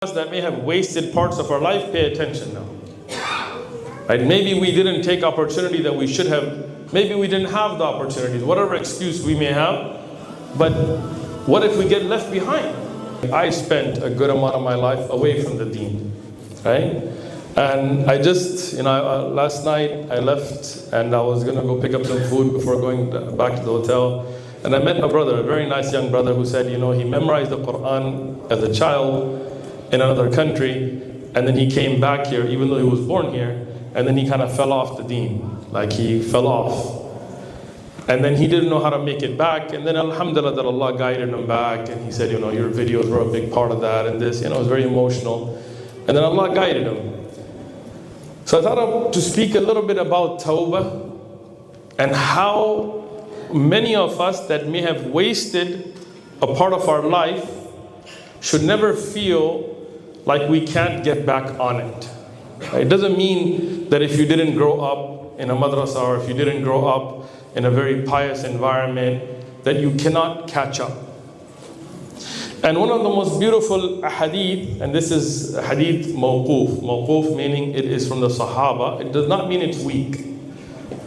that may have wasted parts of our life, pay attention now. Right? Maybe we didn't take opportunity that we should have. Maybe we didn't have the opportunities, whatever excuse we may have. But what if we get left behind? I spent a good amount of my life away from the deen, right? And I just, last night I left and I was gonna go pick up some food before going back to the hotel. And I met a brother, a very nice young brother who said, he memorized the Quran as a child in another country, and then he came back here, even though he was born here, and then he kind of fell off the deen, like he fell off. And then he didn't know how to make it back, and then alhamdulillah that Allah guided him back, and he said, your videos were a big part of that, and this, it was very emotional. And then Allah guided him. So I thought to speak a little bit about tawbah, and how many of us that may have wasted a part of our life should never feel like we can't get back on it. It doesn't mean that if you didn't grow up in a madrasa or if you didn't grow up in a very pious environment that you cannot catch up. And one of the most beautiful hadith, and this is a hadith mawquf. Mawquf meaning it is from the Sahaba. It does not mean it's weak.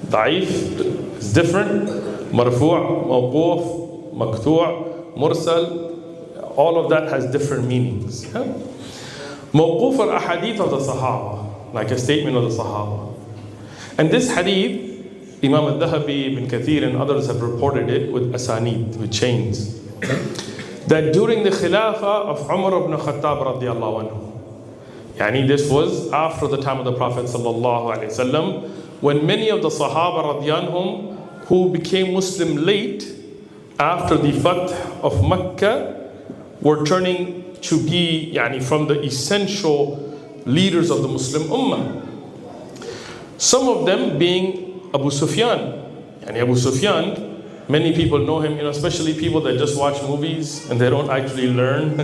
Da'if is different. Marfu', mawquf, maqtu', mursal, all of that has different meanings. Mawquf are ahadith of the Sahaba, like a statement of the Sahaba. And this hadith, Imam al-Dhahabi, Ibn Kathir and others have reported it with asanid, with chains. That during the Khilafah of Umar ibn Khattab radiallahu anhu, this was after the time of the Prophet sallallahu alaihi wasallam, when many of the Sahaba radiallahu anhum who became Muslim late after the Fath of Mecca were turning to be from the essential leaders of the Muslim Ummah. Some of them being Abu Sufyan. Abu Sufyan, many people know him, especially people that just watch movies and they don't actually learn.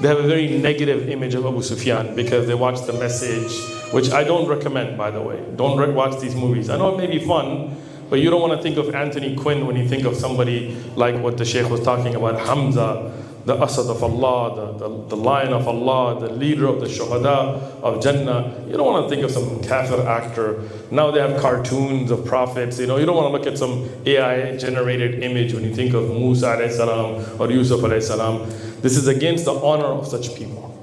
They have a very negative image of Abu Sufyan because they watch The Message, which I don't recommend, by the way. Don't watch these movies. I know it may be fun, but you don't want to think of Anthony Quinn when you think of somebody like what the Shaykh was talking about, Hamza, the Asad of Allah, the Lion of Allah, the leader of the Shuhada of Jannah. You don't want to think of some kafir actor. Now they have cartoons of prophets. You don't want to look at some AI generated image when you think of Musa alayhi salam or Yusuf alayhi salam. This is against the honor of such people.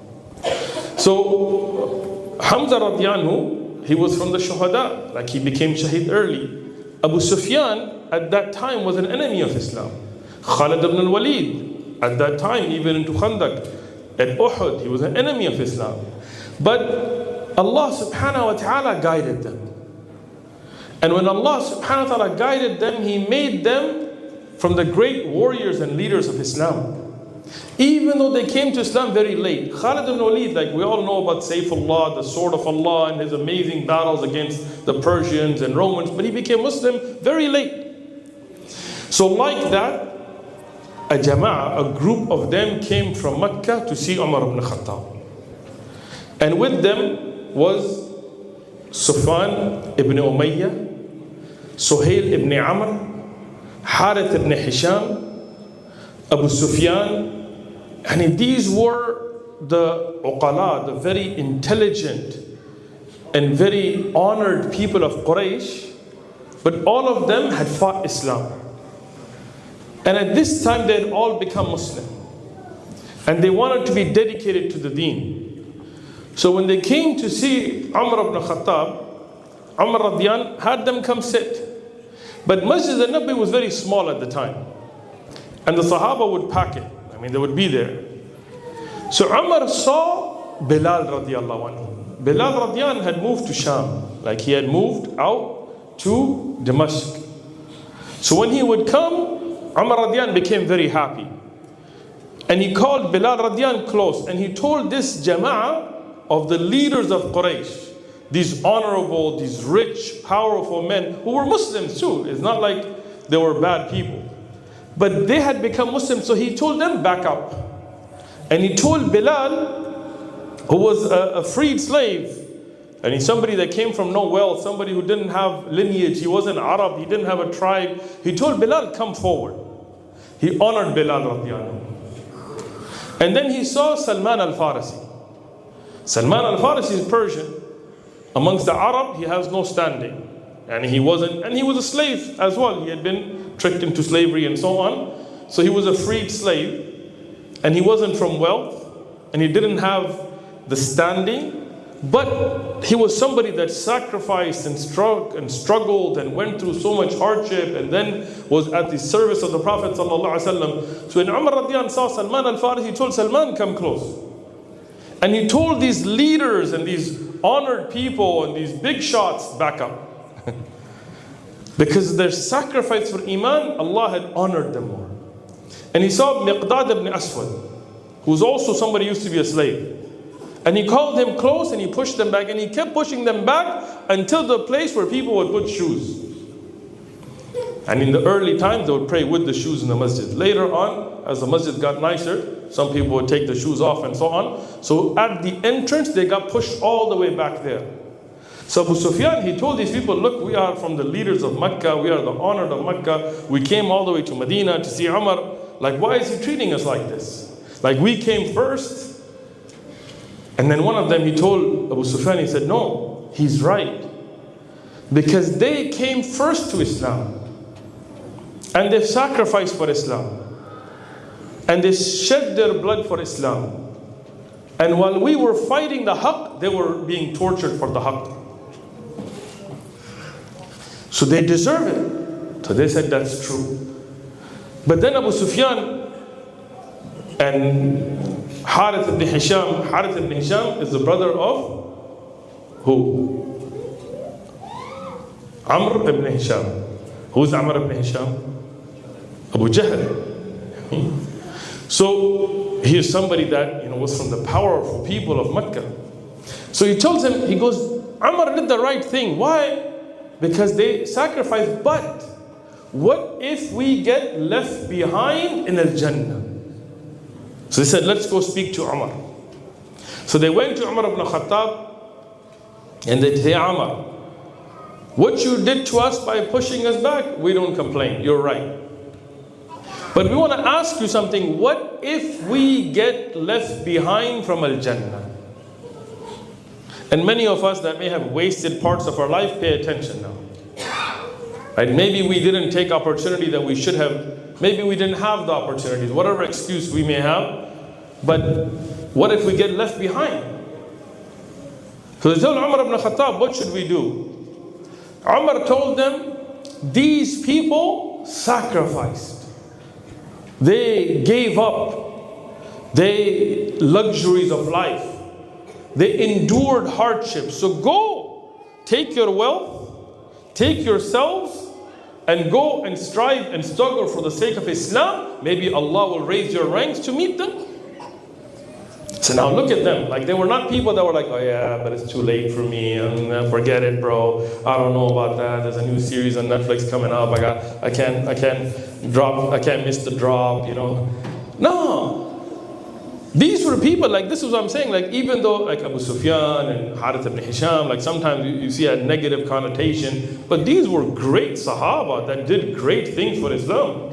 So Hamza radiallahu, he was from the Shuhada, like he became Shaheed early. Abu Sufyan at that time was an enemy of Islam. Khalid ibn al-Walid, at that time, even into Khandaq, at Uhud, he was an enemy of Islam. But Allah subhanahu wa ta'ala guided them. And when Allah subhanahu wa ta'ala guided them, He made them from the great warriors and leaders of Islam. Even though they came to Islam very late. Khalid ibn Walid, like we all know about Sayfullah, the sword of Allah, and his amazing battles against the Persians and Romans, but he became Muslim very late. So like that, a jama'ah, a group of them came from Mecca to see Umar ibn Khattab. And with them was Sufyan ibn Umayyah, Suhail ibn Amr, Harith ibn Hisham, Abu Sufyan. And these were the uqala, the very intelligent and very honored people of Quraysh. But all of them had fought Islam. And at this time they had all become Muslim. And they wanted to be dedicated to the deen. So when they came to see Umar ibn Khattab, Umar radiyan had them come sit. But Masjid al-Nabi was very small at the time. And the Sahaba would pack it. They would be there. So Umar saw Bilal radiyallahu anhu. Bilal radiyan had moved to Sham. Like he had moved out to Damascus. So when he would come, Umar radiyan became very happy. And he called Bilal radiyan close. And he told this jama'ah of the leaders of Quraysh, these honorable, these rich, powerful men who were Muslims too. It's not like they were bad people. But they had become Muslims, so he told them back up. And he told Bilal, who was a freed slave, and he's somebody that came from no wealth, somebody who didn't have lineage, he wasn't Arab, he didn't have a tribe. He told Bilal, come forward. He honored Bilal radiallahu anhu. And then he saw Salman al-Farisi. Salman al-Farisi is Persian. Amongst the Arab, he has no standing. And he was a slave as well. He had been tricked into slavery and so on. So he was a freed slave. And he wasn't from wealth. And he didn't have the standing. But he was somebody that sacrificed and struggled and went through so much hardship and then was at the service of the Prophet ﷺ. So when Umar radiyan saw Salman al-Farisi, he told Salman, come close. And he told these leaders and these honored people and these big shots, back up. Because their sacrifice for Iman, Allah had honored them more. And he saw Miqdad ibn Aswad, who was also somebody who used to be a slave. And he called him close and he pushed them back. And he kept pushing them back until the place where people would put shoes. And in the early times, they would pray with the shoes in the masjid. Later on, as the masjid got nicer, some people would take the shoes off and so on. So at the entrance, they got pushed all the way back there. So Abu Sufyan, he told these people, look, we are from the leaders of Mecca. We are the honored of Mecca. We came all the way to Medina to see Umar. Like, why is he treating us like this? Like, we came first. And then one of them, he told Abu Sufyan, he said, no, he's right. Because they came first to Islam. And they sacrificed for Islam. And they shed their blood for Islam. And while we were fighting the haqq, they were being tortured for the haqq. So they deserve it. So they said that's true. But then Abu Sufyan and Harith ibn Hisham is the brother of who? Amr ibn Hisham. Who's Amr ibn Hisham? Abu Jahl. So he is somebody that was from the powerful people of Mecca. So he tells him, he goes, Amr did the right thing. Why? Because they sacrificed. But what if we get left behind in Al-Jannah? So they said, let's go speak to Umar. So they went to Umar ibn Khattab and they said, hey Umar, what you did to us by pushing us back, we don't complain, you're right. But we want to ask you something. What if we get left behind from Al-Jannah? And many of us that may have wasted parts of our life, pay attention now. Right? Maybe we didn't take opportunity that we should have. Maybe we didn't have the opportunities, whatever excuse we may have. But what if we get left behind? So they told Umar ibn Khattab, what should we do? Umar told them, these people sacrificed. They gave up the luxuries of life. They endured hardships. So go, take your wealth, take yourselves, and go and strive and struggle for the sake of Islam. Maybe Allah will raise your ranks to meet them. So now look at them. Like, they were not people that were like, oh yeah, but it's too late for me, and forget it, bro. I don't know about that. There's a new series on Netflix coming up. I can't miss the drop, No. These were people, like, this is what I'm saying, like, even though, like, Abu Sufyan and Harith ibn Hisham, like, sometimes you see a negative connotation, but these were great Sahaba that did great things for Islam.